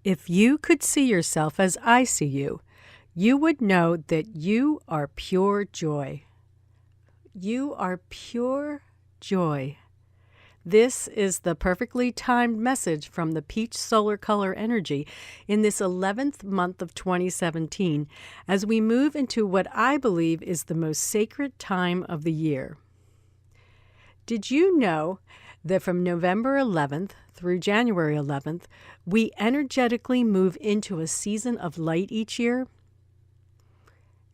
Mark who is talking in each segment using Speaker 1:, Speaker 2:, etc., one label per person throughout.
Speaker 1: If you could see yourself as I see you, you would know that you are pure joy. You are pure joy. This is the perfectly timed message from the Peach Solar Color Energy in this 11th month of 2017 as we move into what I believe is the most sacred time of the year. Did you know that from November 11th through January 11th, we energetically move into a season of light each year?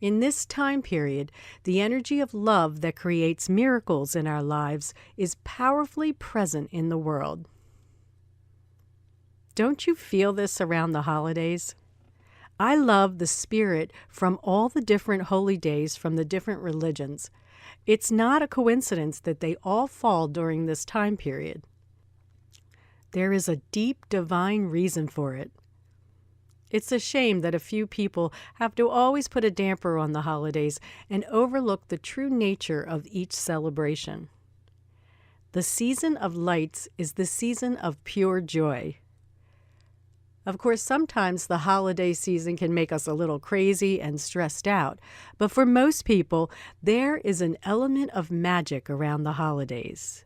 Speaker 1: In this time period, the energy of love that creates miracles in our lives is powerfully present in the world. Don't you feel this around the holidays? I love the spirit from all the different holy days from the different religions. It's not a coincidence that they all fall during this time period. There is a deep divine reason for it. It's a shame that a few people have to always put a damper on the holidays and overlook the true nature of each celebration. The season of lights is the season of pure joy. Of course, sometimes the holiday season can make us a little crazy and stressed out, but for most people, there is an element of magic around the holidays.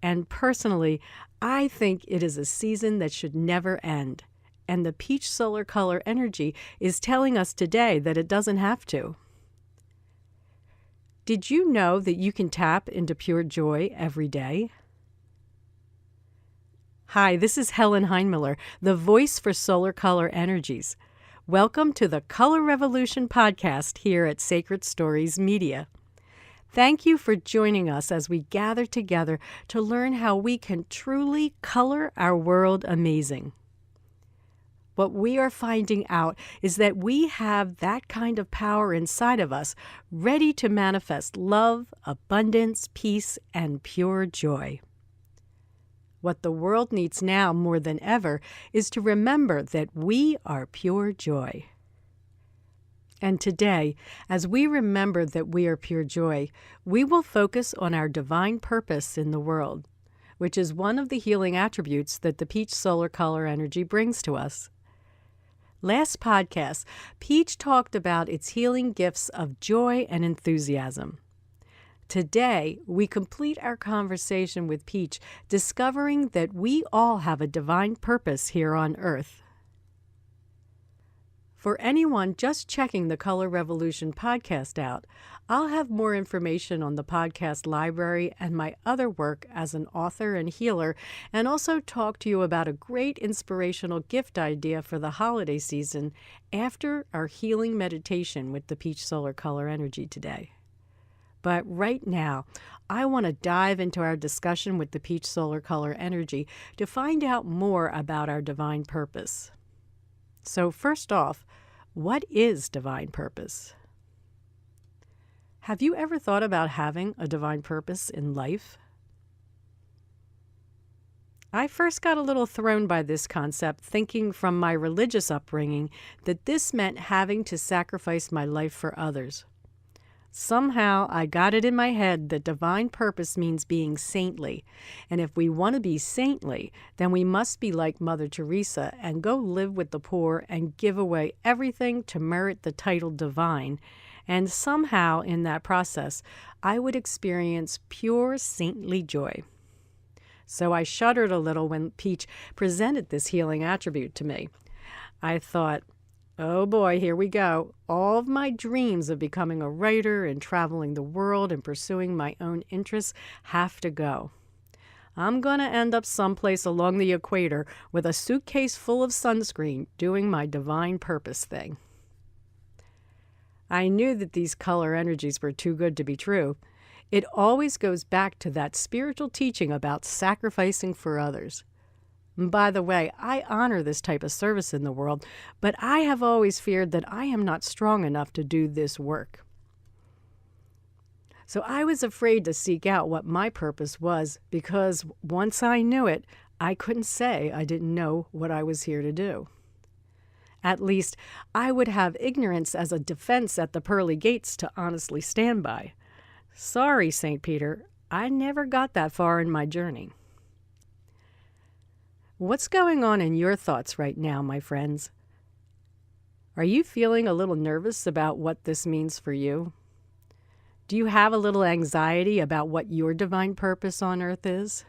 Speaker 1: And personally, I think it is a season that should never end. And the Peach Solar Color Energy is telling us today that it doesn't have to. Did you know that you can tap into pure joy every day? Hi, this is Helen Heinmiller, the voice for Solar Color Energies. Welcome to the Color Revolution podcast here at Sacred Stories Media. Thank you for joining us as we gather together to learn how we can truly color our world amazing. What we are finding out is that we have that kind of power inside of us, ready to manifest love, abundance, peace, and pure joy. What the world needs now more than ever is to remember that we are pure joy. And today, as we remember that we are pure joy, we will focus on our divine purpose in the world, which is one of the healing attributes that the Peach Solar Color Energy brings to us. Last podcast, Peach talked about its healing gifts of joy and enthusiasm. Today, we complete our conversation with Peach, discovering that we all have a divine purpose here on Earth. For anyone just checking the Color Revolution podcast out, I'll have more information on the podcast library and my other work as an author and healer, and also talk to you about a great inspirational gift idea for the holiday season after our healing meditation with the Peach Solar Color Energy today. But right now, I want to dive into our discussion with the Peach Solar Color Energy to find out more about our divine purpose. So first off, what is divine purpose? Have you ever thought about having a divine purpose in life? I first got a little thrown by this concept, thinking from my religious upbringing that this meant having to sacrifice my life for others. Somehow I got it in my head that divine purpose means being saintly, and if we want to be saintly, then we must be like Mother Teresa and go live with the poor and give away everything to merit the title divine, and somehow in that process I would experience pure saintly joy. So I shuddered a little when Peach presented this healing attribute to me. I thought, oh boy, here we go. All of my dreams of becoming a writer and traveling the world and pursuing my own interests have to go. I'm going to end up someplace along the equator with a suitcase full of sunscreen doing my divine purpose thing. I knew that these color energies were too good to be true. It always goes back to that spiritual teaching about sacrificing for others. By the way, I honor this type of service in the world, but I have always feared that I am not strong enough to do this work. So I was afraid to seek out what my purpose was because once I knew it, I couldn't say I didn't know what I was here to do. At least, I would have ignorance as a defense at the pearly gates to honestly stand by. Sorry, St. Peter, I never got that far in my journey. What's going on in your thoughts right now, my friends? Are you feeling a little nervous about what this means for you? Do you have a little anxiety about what your divine purpose on earth is?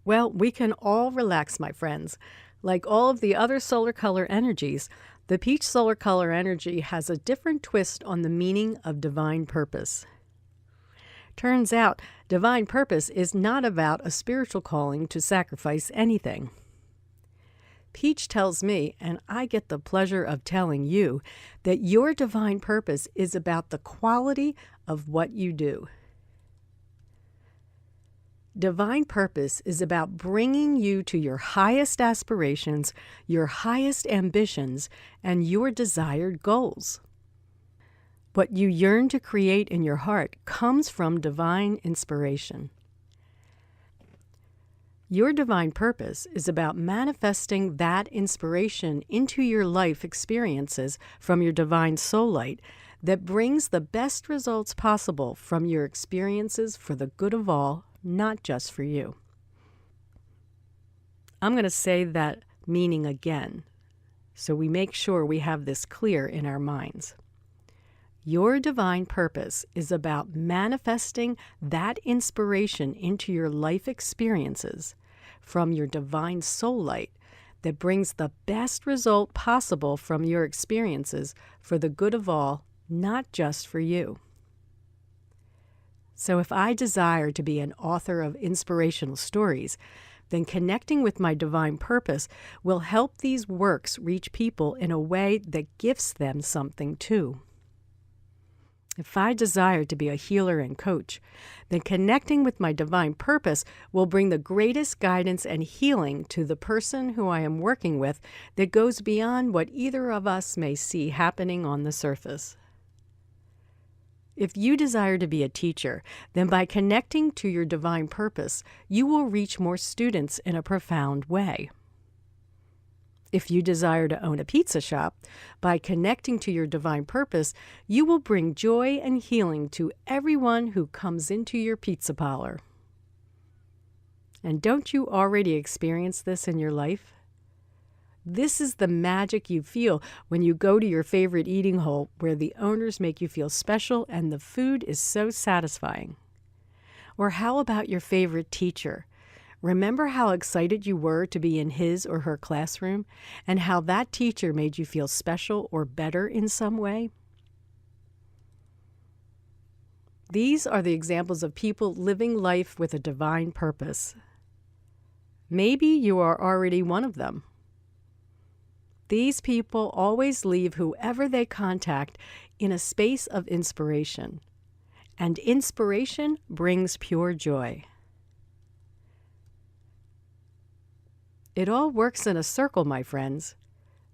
Speaker 1: Well, we can all relax, my friends. Like all of the other solar color energies, the peach solar color energy has a different twist on the meaning of divine purpose. Turns out, divine purpose is not about a spiritual calling to sacrifice anything. Peach tells me, and I get the pleasure of telling you, that your divine purpose is about the quality of what you do. Divine purpose is about bringing you to your highest aspirations, your highest ambitions, and your desired goals. What you yearn to create in your heart comes from divine inspiration. Your divine purpose is about manifesting that inspiration into your life experiences from your divine soul light that brings the best results possible from your experiences for the good of all, not just for you. I'm going to say that meaning again, so we make sure we have this clear in our minds. Your divine purpose is about manifesting that inspiration into your life experiences from your divine soul light that brings the best result possible from your experiences for the good of all, not just for you. So if I desire to be an author of inspirational stories, then connecting with my divine purpose will help these works reach people in a way that gifts them something too. If I desire to be a healer and coach, then connecting with my divine purpose will bring the greatest guidance and healing to the person who I am working with that goes beyond what either of us may see happening on the surface. If you desire to be a teacher, then by connecting to your divine purpose, you will reach more students in a profound way. If you desire to own a pizza shop, by connecting to your divine purpose, you will bring joy and healing to everyone who comes into your pizza parlor. And don't you already experience this in your life? This is the magic you feel when you go to your favorite eating hole where the owners make you feel special and the food is so satisfying. Or how about your favorite teacher? Remember how excited you were to be in his or her classroom, and how that teacher made you feel special or better in some way? These are the examples of people living life with a divine purpose. Maybe you are already one of them. These people always leave whoever they contact in a space of inspiration, and inspiration brings pure joy. It all works in a circle, my friends.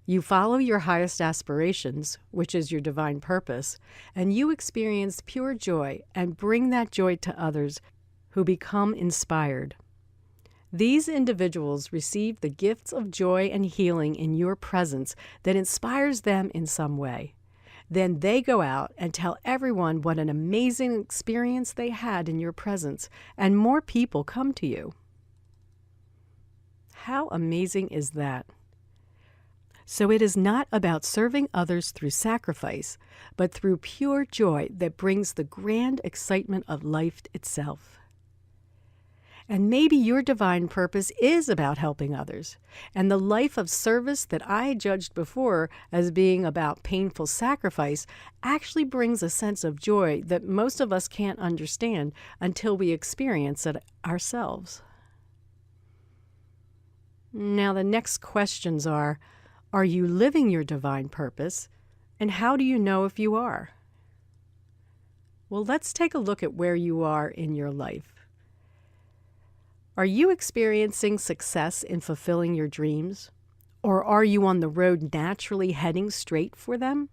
Speaker 1: You follow your highest aspirations, which is your divine purpose, and you experience pure joy and bring that joy to others who become inspired. These individuals receive the gifts of joy and healing in your presence that inspires them in some way. Then they go out and tell everyone what an amazing experience they had in your presence, and more people come to you. How amazing is that? So it is not about serving others through sacrifice, but through pure joy that brings the grand excitement of life itself. And maybe your divine purpose is about helping others, and the life of service that I judged before as being about painful sacrifice actually brings a sense of joy that most of us can't understand until we experience it ourselves. Now, the next questions are you living your divine purpose, and how do you know if you are? Well, let's take a look at where you are in your life. Are you experiencing success in fulfilling your dreams, or are you on the road naturally heading straight for them?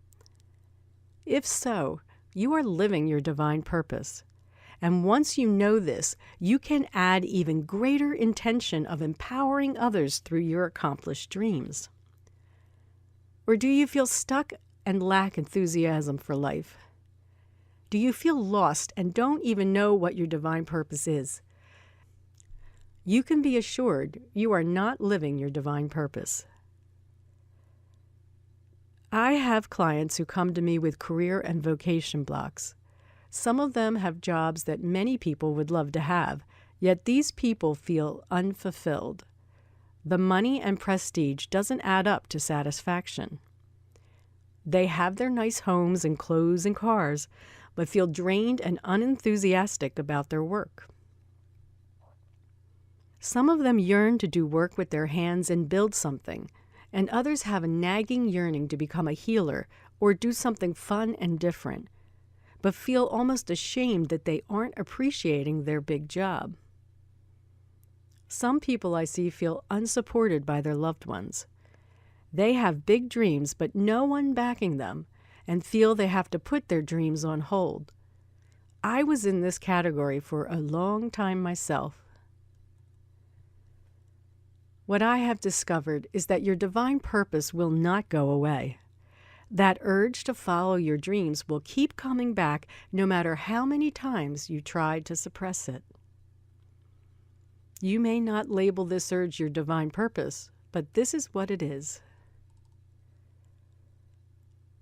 Speaker 1: If so, you are living your divine purpose. And once you know this, you can add even greater intention of empowering others through your accomplished dreams. Or do you feel stuck and lack enthusiasm for life? Do you feel lost and don't even know what your divine purpose is? you can be assured you are not living your divine purpose. I have clients who come to me with career and vocation blocks. Some of them have jobs that many people would love to have, yet these people feel unfulfilled. The money and prestige doesn't add up to satisfaction. They have their nice homes and clothes and cars, but feel drained and unenthusiastic about their work. Some of them yearn to do work with their hands and build something, and others have a nagging yearning to become a healer or do something fun and different, but feel almost ashamed that they aren't appreciating their big job. Some people I see feel unsupported by their loved ones. They have big dreams, but no one backing them, and feel they have to put their dreams on hold. I was in this category for a long time myself. What I have discovered is that your divine purpose will not go away. That urge to follow your dreams will keep coming back no matter how many times you try to suppress it. You may not label this urge your divine purpose, but this is what it is.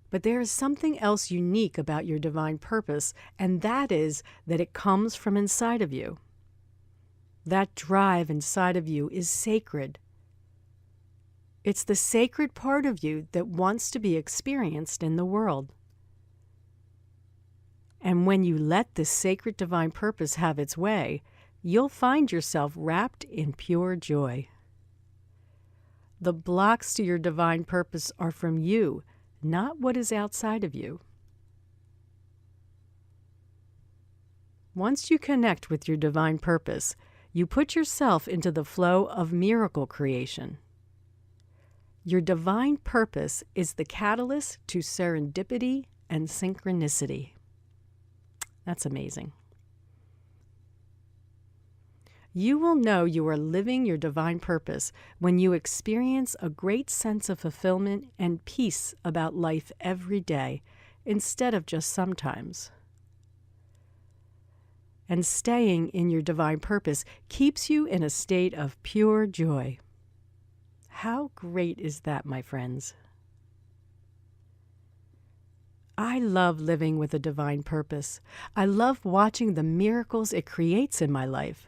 Speaker 1: But there is something else unique about your divine purpose, and that is that it comes from inside of you. That drive inside of you is sacred. It's the sacred part of you that wants to be experienced in the world. And when you let this sacred divine purpose have its way, you'll find yourself wrapped in pure joy. The blocks to your divine purpose are from you, not what is outside of you. Once you connect with your divine purpose, you put yourself into the flow of miracle creation. Your divine purpose is the catalyst to serendipity and synchronicity. That's amazing. You will know you are living your divine purpose when you experience a great sense of fulfillment and peace about life every day, instead of just sometimes. And staying in your divine purpose keeps you in a state of pure joy. How great is that, my friends? I love living with a divine purpose. I love watching the miracles it creates in my life.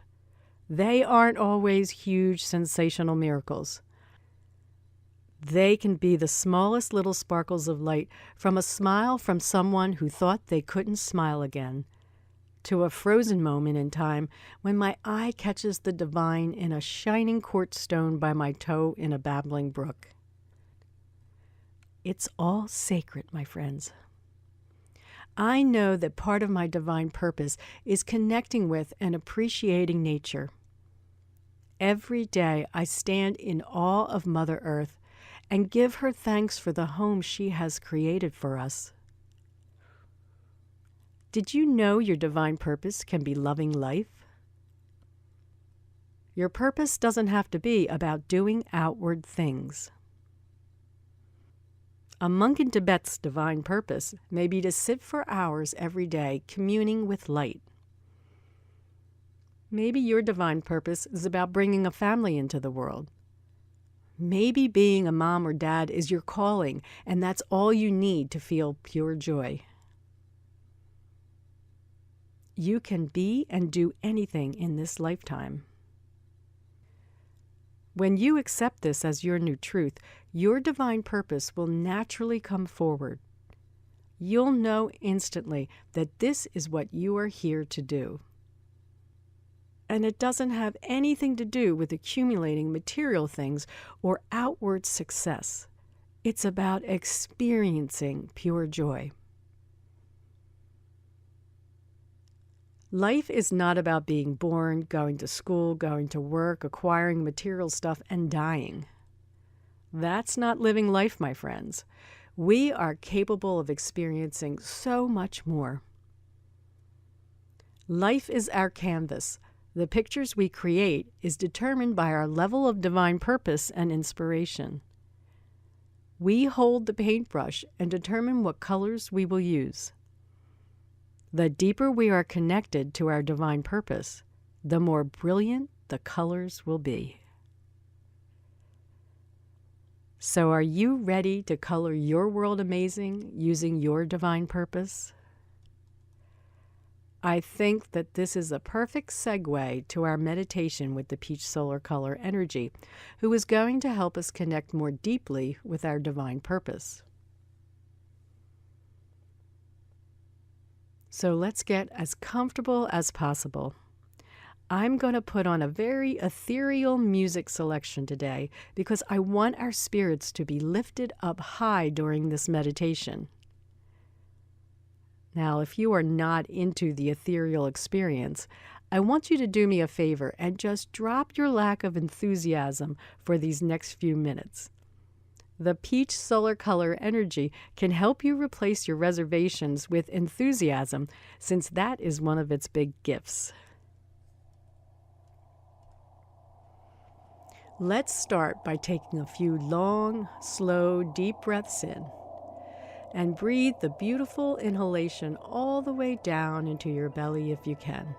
Speaker 1: They aren't always huge, sensational miracles. They can be the smallest little sparkles of light, from a smile from someone who thought they couldn't smile again, to a frozen moment in time when my eye catches the divine in a shining quartz stone by my toe in a babbling brook. It's all sacred, my friends. I know that part of my divine purpose is connecting with and appreciating nature. Every day I stand in awe of Mother Earth and give her thanks for the home she has created for us. Did you know your divine purpose can be loving life? Your purpose doesn't have to be about doing outward things. A monk in Tibet's divine purpose may be to sit for hours every day communing with light. Maybe your divine purpose is about bringing a family into the world. Maybe being a mom or dad is your calling, and that's all you need to feel pure joy. You can be and do anything in this lifetime. When you accept this as your new truth, your divine purpose will naturally come forward. You'll know instantly that this is what you are here to do. And it doesn't have anything to do with accumulating material things or outward success. It's about experiencing pure joy. Life is not about being born, going to school, going to work, acquiring material stuff, and dying. That's not living life, my friends. We are capable of experiencing so much more. Life is our canvas. The pictures we create is determined by our level of divine purpose and inspiration. We hold the paintbrush and determine what colors we will use. The deeper we are connected to our divine purpose, the more brilliant, the colors will be. So are you ready to color your world amazing using your divine purpose? I think that this is a perfect segue to our meditation with the peach solar color energy, who is going to help us connect more deeply with our divine purpose. So let's get as comfortable as possible. I'm going to put on a very ethereal music selection today because I want our spirits to be lifted up high during this meditation. Now, if you are not into the ethereal experience, I want you to do me a favor and just drop your lack of enthusiasm for these next few minutes. The peach solar color energy can help you replace your reservations with enthusiasm, since that is one of its big gifts. Let's start by taking a few long, slow, deep breaths in. And breathe the beautiful inhalation all the way down into your belly if you can.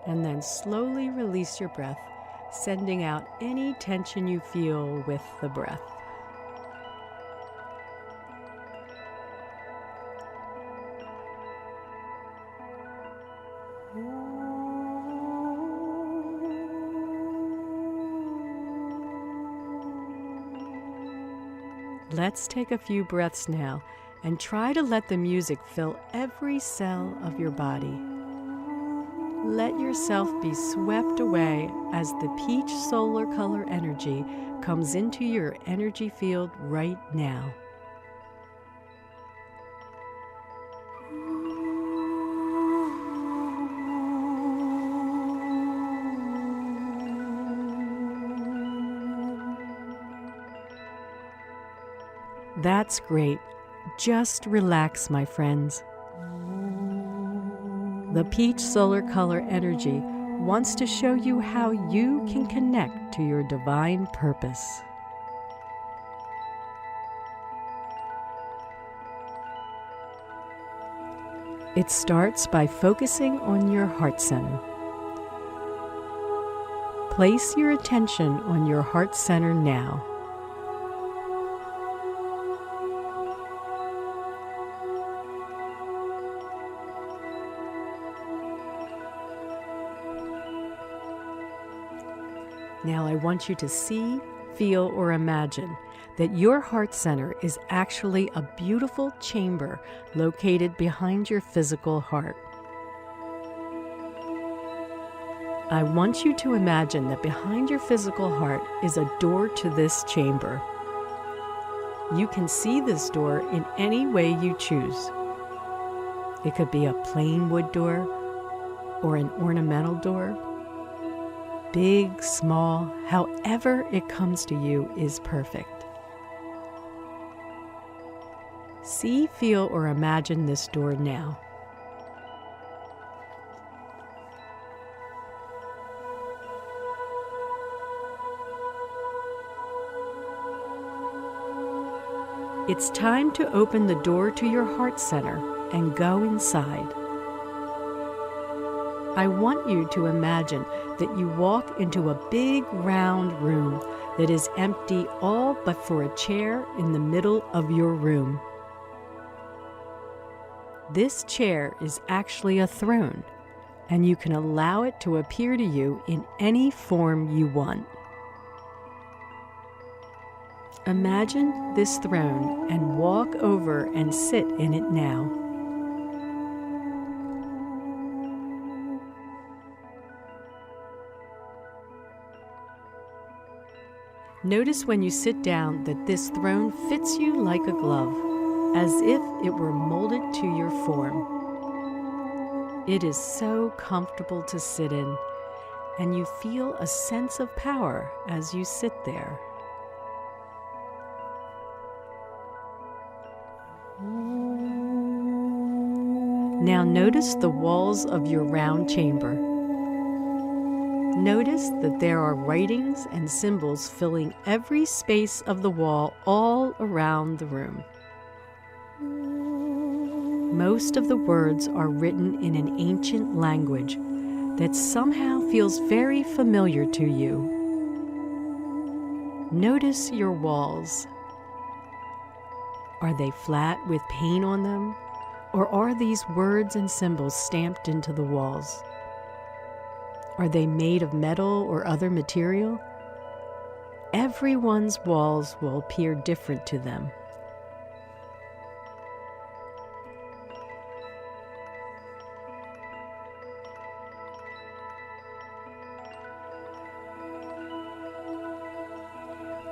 Speaker 1: And then slowly release your breath, sending out any tension you feel with the breath. Let's take a few breaths now and try to let the music fill every cell of your body. Let yourself be swept away as the peach solar color energy comes into your energy field right now. That's great. Just relax, my friends. The peach solar color energy wants to show you how you can connect to your divine purpose. It starts by focusing on your heart center. Place your attention on your heart center now. Now I want you to see, feel, or imagine that your heart center is actually a beautiful chamber located behind your physical heart. I want you to imagine that behind your physical heart is a door to this chamber. You can see this door in any way you choose. It could be a plain wood door or an ornamental door. Big, small, however it comes to you is perfect. See, feel, or imagine this door now. It's time to open the door to your heart center and go inside. I want you to imagine that you walk into a big round room that is empty all but for a chair in the middle of your room. This chair is actually a throne, and you can allow it to appear to you in any form you want. Imagine this throne and walk over and sit in it now. Notice when you sit down that this throne fits you like a glove, as if it were molded to your form. It is so comfortable to sit in, and you feel a sense of power as you sit there. Now notice the walls of your round chamber. Notice that there are writings and symbols filling every space of the wall all around the room. Most of the words are written in an ancient language that somehow feels very familiar to you. Notice your walls. Are they flat with paint on them, or are these words and symbols stamped into the walls? Are they made of metal or other material? Everyone's walls will appear different to them.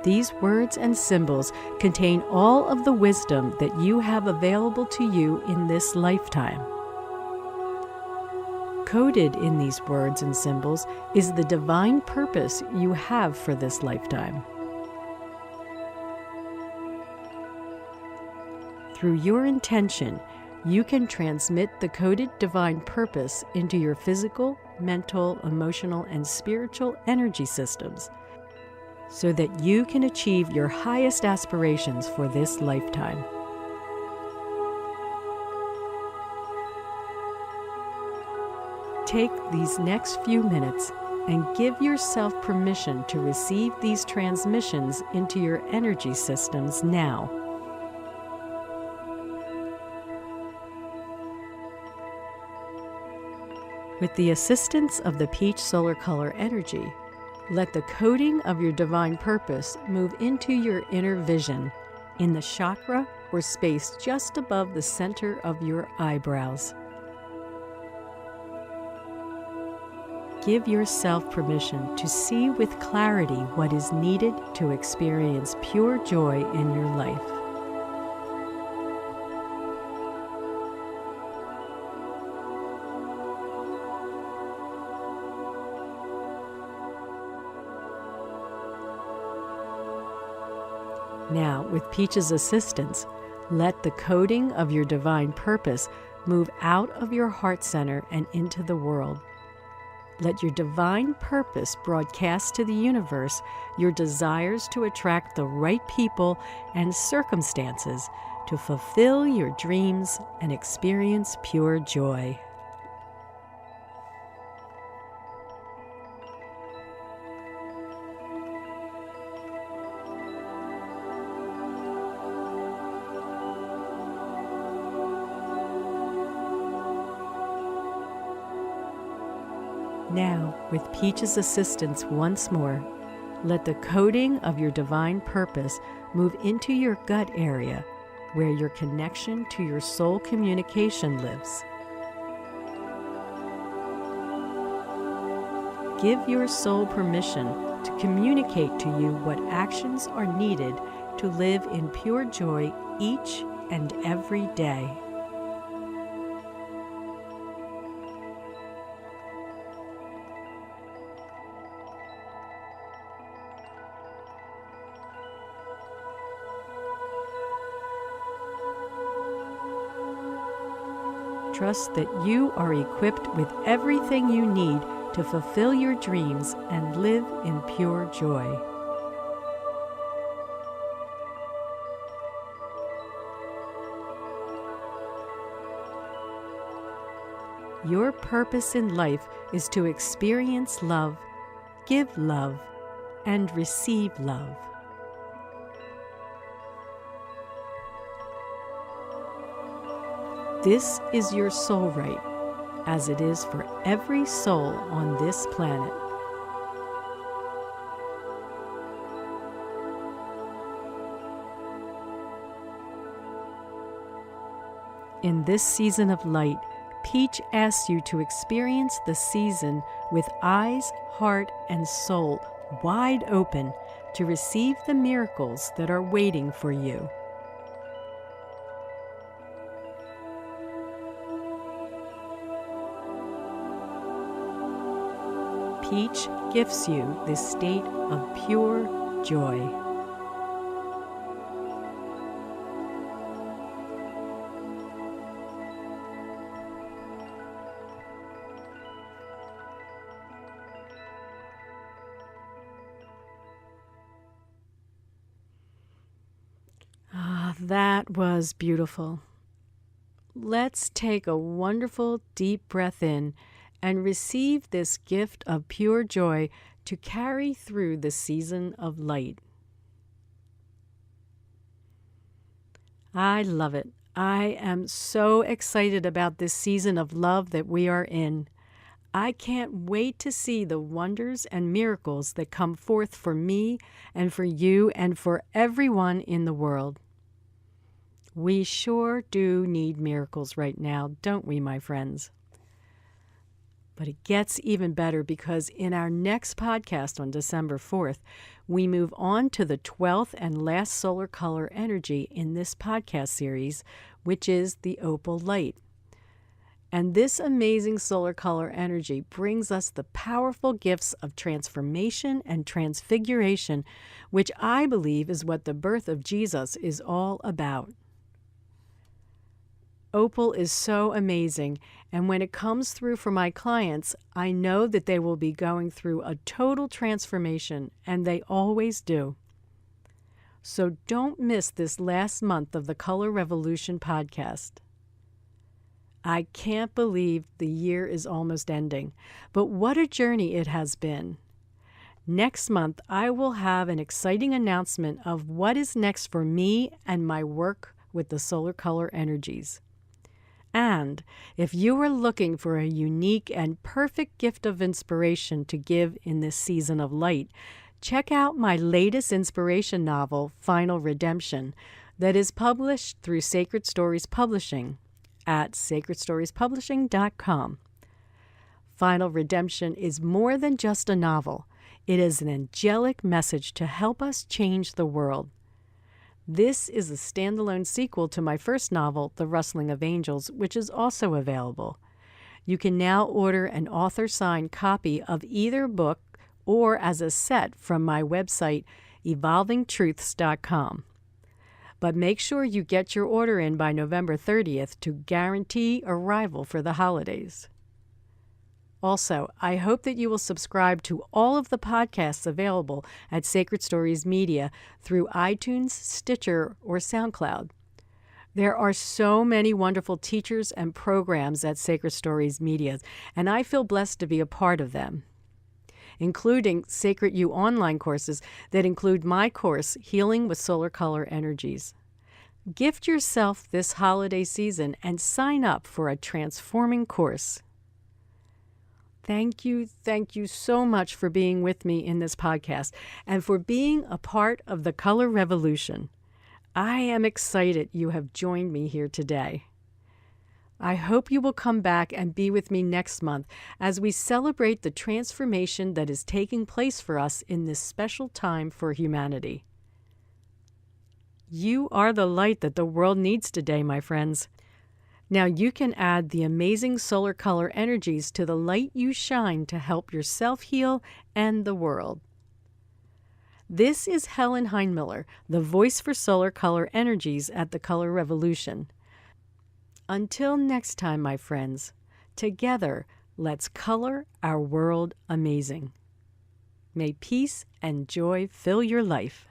Speaker 1: These words and symbols contain all of the wisdom that you have available to you in this lifetime. Coded in these words and symbols is the divine purpose you have for this lifetime. Through your intention, you can transmit the coded divine purpose into your physical, mental, emotional, and spiritual energy systems, so that you can achieve your highest aspirations for this lifetime. Take these next few minutes and give yourself permission to receive these transmissions into your energy systems now. With the assistance of the peach solar color energy, let the coding of your divine purpose move into your inner vision, in the chakra or space just above the center of your eyebrows. Give yourself permission to see with clarity what is needed to experience pure joy in your life. Now, with Peach's assistance, let the coding of your divine purpose move out of your heart center and into the world. Let your divine purpose broadcast to the universe your desires to attract the right people and circumstances to fulfill your dreams and experience pure joy. Now, with Peach's assistance once more, let the coding of your divine purpose move into your gut area, where your connection to your soul communication lives. Give your soul permission to communicate to you what actions are needed to live in pure joy each and every day. Trust that you are equipped with everything you need to fulfill your dreams and live in pure joy. Your purpose in life is to experience love, give love, and receive love. This is your soul right, as it is for every soul on this planet. In this season of light, Peach asks you to experience the season with eyes, heart, and soul wide open to receive the miracles that are waiting for you. Peach gifts you this state of pure joy. That was beautiful. Let's take a wonderful deep breath in and receive this gift of pure joy to carry through the season of light. I love it. I am so excited about this season of love that we are in. I can't wait to see the wonders and miracles that come forth for me and for you and for everyone in the world. We sure do need miracles right now, don't we, my friends? But it gets even better because in our next podcast on December 4th, we move on to the 12th and last solar color energy in this podcast series, which is the opal light. And this amazing solar color energy brings us the powerful gifts of transformation and transfiguration, which I believe is what the birth of Jesus is all about. Opal is so amazing, and when it comes through for my clients, I know that they will be going through a total transformation, and they always do. So don't miss this last month of the Color Revolution podcast. I can't believe the year is almost ending, but what a journey it has been. Next month, I will have an exciting announcement of what is next for me and my work with the solar color energies. And if you are looking for a unique and perfect gift of inspiration to give in this season of light, check out my latest inspiration novel, Final Redemption, that is published through Sacred Stories Publishing at sacredstoriespublishing.com. Final Redemption is more than just a novel. It is an angelic message to help us change the world. This is a standalone sequel to my first novel, The Rustling of Angels, which is also available. You can now order an author-signed copy of either book or as a set from my website, evolvingtruths.com. But make sure you get your order in by November 30th to guarantee arrival for the holidays. Also, I hope that you will subscribe to all of the podcasts available at Sacred Stories Media through iTunes, Stitcher, or SoundCloud. There are so many wonderful teachers and programs at Sacred Stories Media, and I feel blessed to be a part of them, including Sacred You online courses that include my course, Healing with Solar Color Energies. Gift yourself this holiday season and sign up for a transforming course. Thank you so much for being with me in this podcast and for being a part of the Color Revolution. I am excited you have joined me here today. I hope you will come back and be with me next month as we celebrate the transformation that is taking place for us in this special time for humanity. You are the light that the world needs today, my friends. Now you can add the amazing solar color energies to the light you shine to help yourself heal and the world. This is Helen Heinmiller, the voice for solar color energies at the Color Revolution. Until next time, my friends, together, let's color our world amazing. May peace and joy fill your life.